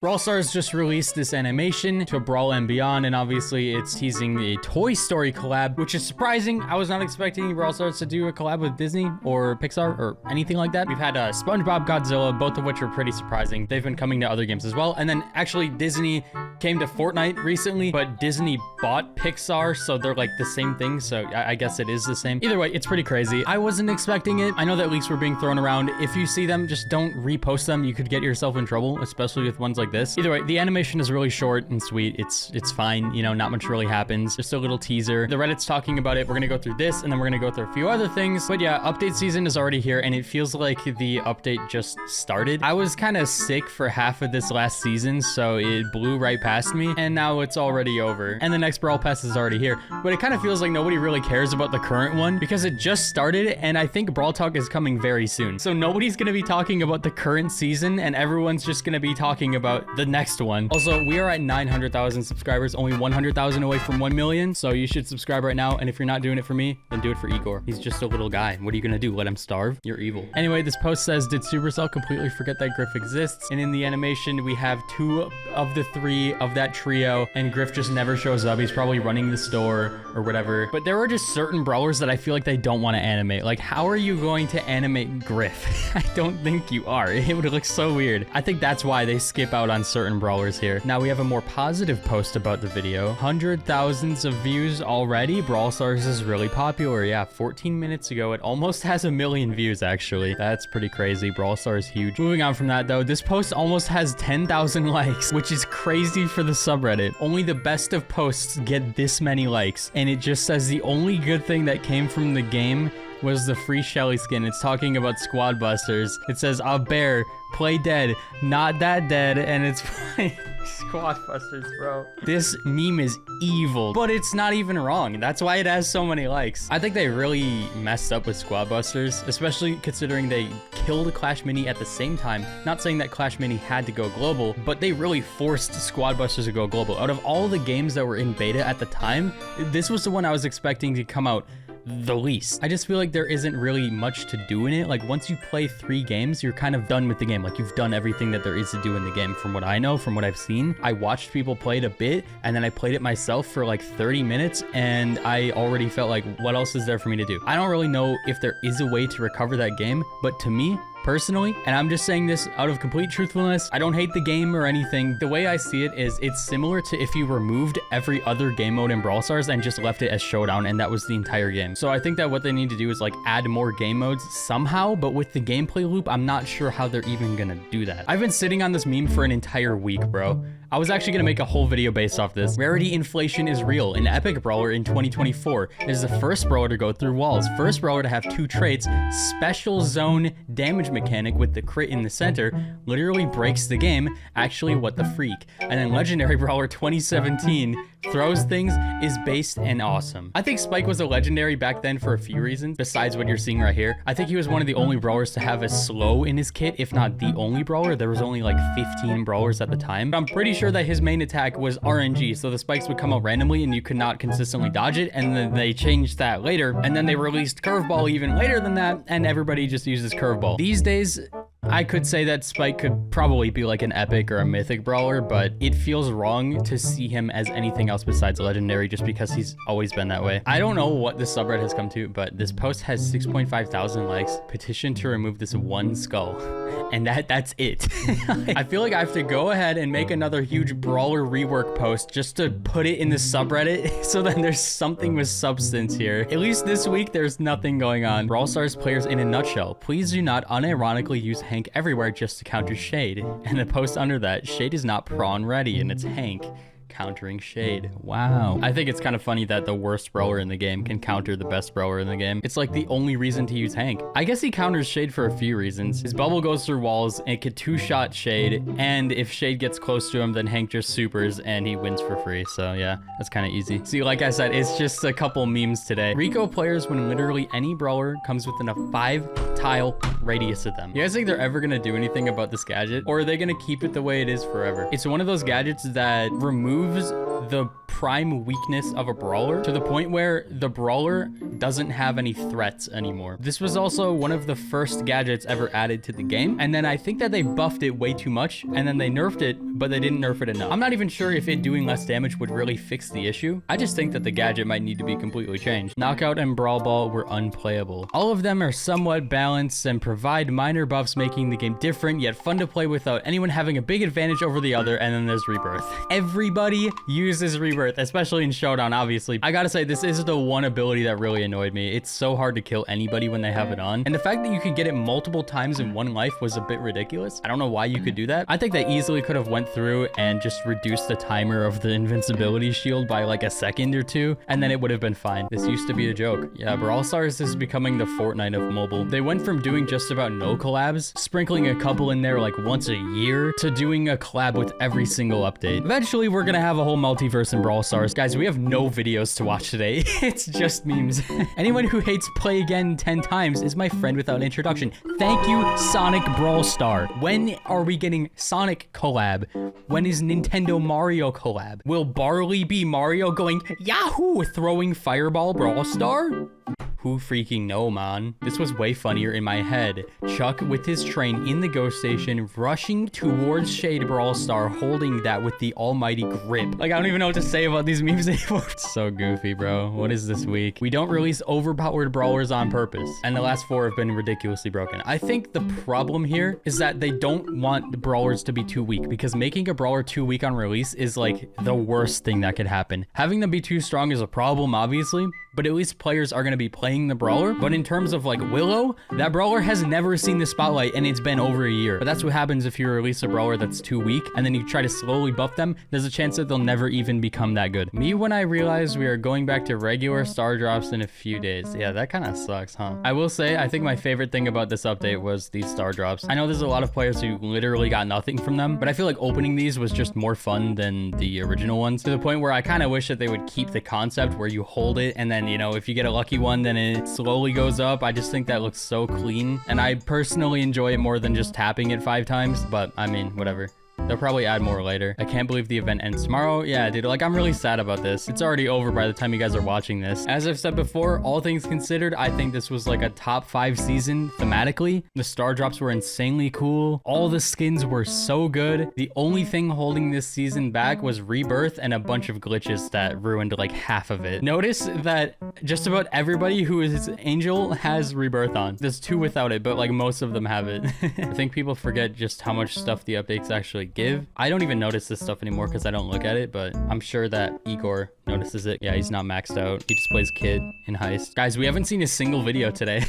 Brawl Stars just released this animation to Brawl and Beyond, and obviously it's teasing a Toy Story collab, which is surprising. I was not expecting Brawl Stars to do a collab with Disney or Pixar or anything like that. We've had SpongeBob, Godzilla, both of which are pretty surprising. They've been coming to other games as well. And then actually Disney came to Fortnite recently, but Disney bought Pixar, so they're like the same thing. So I guess it is the same. Either way, it's pretty crazy. I wasn't expecting it. I know that leaks were being thrown around. If you see them, just don't repost them. You could get yourself in trouble, especially with ones like this. Either way, the animation is really short and sweet. It's fine, you know, not much really happens. Just a little teaser. The Reddit's talking about it. We're gonna go through this, and then we're gonna go through a few other things. But yeah, update season is already here, and it feels like the update just started. I was kind of sick for half of this last season, so it blew right past me, and now it's already over. And the next Brawl Pass is already here. But it kind of feels like nobody really cares about the current one, because it just started, and I think Brawl Talk is coming very soon. So nobody's gonna be talking about the current season, and everyone's just gonna be talking about the next one. Also, we are at 900,000 subscribers, only 100,000 away from 1 million. So you should subscribe right now. And if you're not doing it for me, then do it for Igor. He's just a little guy. What are you gonna do? Let him starve? You're evil. Anyway, this post says, did Supercell completely forget that Griff exists? And in the animation, we have 2 of the 3 of that trio, and Griff just never shows up. He's probably running the store or whatever. But there are just certain brawlers that I feel like they don't want to animate. Like, how are you going to animate Griff? I don't think you are. It would look so weird. I think that's why they skip out on certain brawlers here. Now we have a more positive post about the video. 100,000s of views already. Brawl Stars is really popular. Yeah, 14 minutes ago, it almost has 1 million views, actually. That's pretty crazy. Brawl Stars is huge. Moving on from that, though, this post almost has 10,000 likes, which is crazy for the subreddit. Only the best of posts get this many likes, and it just says the only good thing that came from the game was the free Shelly skin. It's talking about Squad Busters. It says, a bear, play dead, not that dead, and it's playing Squad Busters, bro. This meme is evil, but it's not even wrong. That's why it has so many likes. I think they really messed up with Squad Busters, especially considering they killed Clash Mini at the same time. Not saying that Clash Mini had to go global, but they really forced Squad Busters to go global. Out of all the games that were in beta at the time, this was the one I was expecting to come out the least. I just feel like there isn't really much to do in it. Like, once you play 3 games, you're kind of done with the game. Like, you've done everything that there is to do in the game. From what I know, from what I've seen, I watched people play it a bit, and then I played it myself for like 30 minutes, and I already felt like, what else is there for me to do? I don't really know if there is a way to recover that game, but to me, personally, and I'm just saying this out of complete truthfulness, I don't hate the game or anything. The way I see it is it's similar to if you removed every other game mode in Brawl Stars and just left it as Showdown, and that was the entire game. So I think that what they need to do is like add more game modes somehow, but with the gameplay loop, I'm not sure how they're even gonna do that. I've been sitting on this meme for an entire week, bro. I was actually gonna make a whole video based off this. Rarity inflation is real. An epic brawler in 2024 is the first brawler to go through walls. First brawler to have 2 traits. Special zone damage mechanic with the crit in the center literally breaks the game. Actually, what the freak. And then legendary brawler 2017 throws things is based and awesome. I think Spike was a legendary back then for a few reasons, besides what you're seeing right here. I think he was one of the only brawlers to have a slow in his kit, if not the only brawler. There was only like 15 brawlers at the time. But I'm pretty sure that his main attack was RNG, so the spikes would come out randomly and you could not consistently dodge it, and then they changed that later, and then they released Curveball even later than that, and everybody just uses Curveball. These days, I could say that Spike could probably be like an epic or a mythic brawler, but it feels wrong to see him as anything else besides legendary just because he's always been that way. I don't know what this subreddit has come to, but this post has 6.5 thousand likes. Petition to remove this one skull. And that's it. I feel like I have to go ahead and make another huge brawler rework post just to put it in the subreddit so then there's something with substance here. At least this week, there's nothing going on. Brawl Stars players in a nutshell. Please do not unironically use Hank everywhere just to counter Shade. And the post under that, Shade is not prawn ready, and it's Hank countering Shade. Wow. I think it's kind of funny that the worst brawler in the game can counter the best brawler in the game. It's like the only reason to use Hank. I guess he counters Shade for a few reasons. His bubble goes through walls, and it could 2-shot Shade, and if Shade gets close to him, then Hank just supers and he wins for free. So yeah, that's kind of easy. See, like I said, it's just a couple memes today. Rico players when literally any brawler comes within a 5-tile radius of them. You guys think they're ever gonna do anything about this gadget, or are they gonna keep it the way it is forever? It's one of those gadgets that removes the prime weakness of a brawler to the point where the brawler doesn't have any threats anymore. This was also one of the first gadgets ever added to the game, and then I think that they buffed it way too much, and then they nerfed it, but they didn't nerf it enough. I'm not even sure if it doing less damage would really fix the issue. I just think that the gadget might need to be completely changed. Knockout and Brawl Ball were unplayable. All of them are somewhat balanced and provide minor buffs, making the game different yet fun to play without anyone having a big advantage over the other. And then there's Rebirth. Everybody uses Rebirth, especially in Showdown, obviously. I gotta say, this is the one ability that really annoyed me. It's so hard to kill anybody when they have it on. And the fact that you could get it multiple times in one life was a bit ridiculous. I don't know why you could do that. I think they easily could have went through and just reduced the timer of the invincibility shield by like a second or two, and then it would have been fine. This used to be a joke. Yeah, Brawl Stars is becoming the Fortnite of mobile. They went from doing just about no collabs, sprinkling a couple in there like once a year, to doing a collab with every single update. Eventually, we're gonna have a whole multiverse in Brawl Stars. Guys, we have no videos to watch today. It's just memes. Anyone who hates play again 10 times is my friend without introduction. Thank you, Sonic Brawl Star. When are we getting Sonic collab? When is Nintendo Mario collab? Will Barley be Mario going Yahoo throwing Fireball Brawl Star? Who freaking know, man? This was way funnier in my head. Chuck with his train in the ghost station, rushing towards Shade Brawl Star, holding that with the almighty grip. Like, I don't even know what to say about these memes anymore. It's so goofy, bro. What is this week? We don't release overpowered brawlers on purpose, and the last 4 have been ridiculously broken. I think the problem here is that they don't want the brawlers to be too weak, because making a brawler too weak on release is like the worst thing that could happen. Having them be too strong is a problem, obviously, but at least players are going to be playing the brawler. But in terms of like Willow, that brawler has never seen the spotlight, and it's been over a year. But that's what happens if you release a brawler that's too weak and then you try to slowly buff them. There's a chance that they'll never even become that good. Me when I realized we are going back to regular star drops in a few days. Yeah, that kind of sucks, huh? I will say, I think my favorite thing about this update was these star drops. I know there's a lot of players who literally got nothing from them, but I feel like opening these was just more fun than the original ones, to the point where I kind of wish that they would keep the concept where you hold it and then, you know, if you get a lucky one, then it slowly goes up. I just think that looks so clean, and I personally enjoy it more than just tapping it 5 times, but I mean, whatever. They'll probably add more later. I can't believe the event ends tomorrow. Yeah, dude, like, I'm really sad about this. It's already over by the time you guys are watching this. As I've said before, all things considered, I think this was like a top 5 season thematically. The star drops were insanely cool. All the skins were so good. The only thing holding this season back was Rebirth and a bunch of glitches that ruined like half of it. Notice that just about everybody who is Angel has Rebirth on. There's 2 without it, but like most of them have it. I think people forget just how much stuff the updates actually give. I don't even notice this stuff anymore because I don't look at it, but I'm sure that Igor notices it. Yeah, he's not maxed out. He just plays Kid in Heist. Guys, we haven't seen a single video today.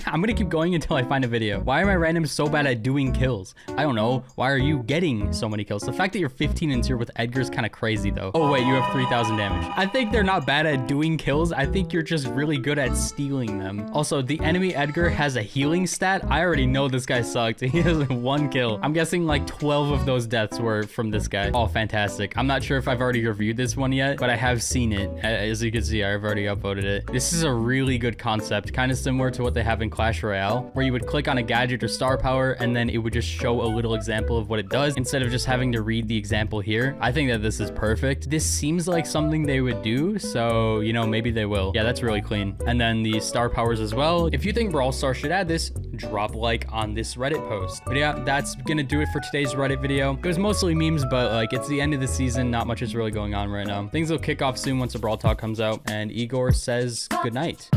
I'm gonna keep going until I find a video. Why are my randoms so bad at doing kills? I don't know. Why are you getting so many kills? The fact that you're 15 and 0 with Edgar is kind of crazy though. Oh wait, you have 3,000 damage. I think they're not bad at doing kills. I think you're just really good at stealing them. Also, the enemy Edgar has a healing stat. I already know this guy sucked. He has 1 kill. I'm guessing like 12 of those deaths were from this guy. Oh, fantastic. I'm not sure if I've already reviewed this one yet, but I have seen it. As you can see, I've already uploaded it. This is a really good concept, kind of similar to what they have in Clash Royale, where you would click on a gadget or star power and then it would just show a little example of what it does instead of just having to read the example here. I think that this is perfect. This seems like something they would do, so, you know, maybe they will. Yeah, that's really clean. And then the star powers as well. If you think Brawl Stars should add this, drop a like on this Reddit post. But yeah, that's gonna do it for today's Reddit video. It was mostly memes, but like, it's the end of the season. Not much is really going on right now. Things will kick off soon once the Brawl Talk comes out, and Igor says good night.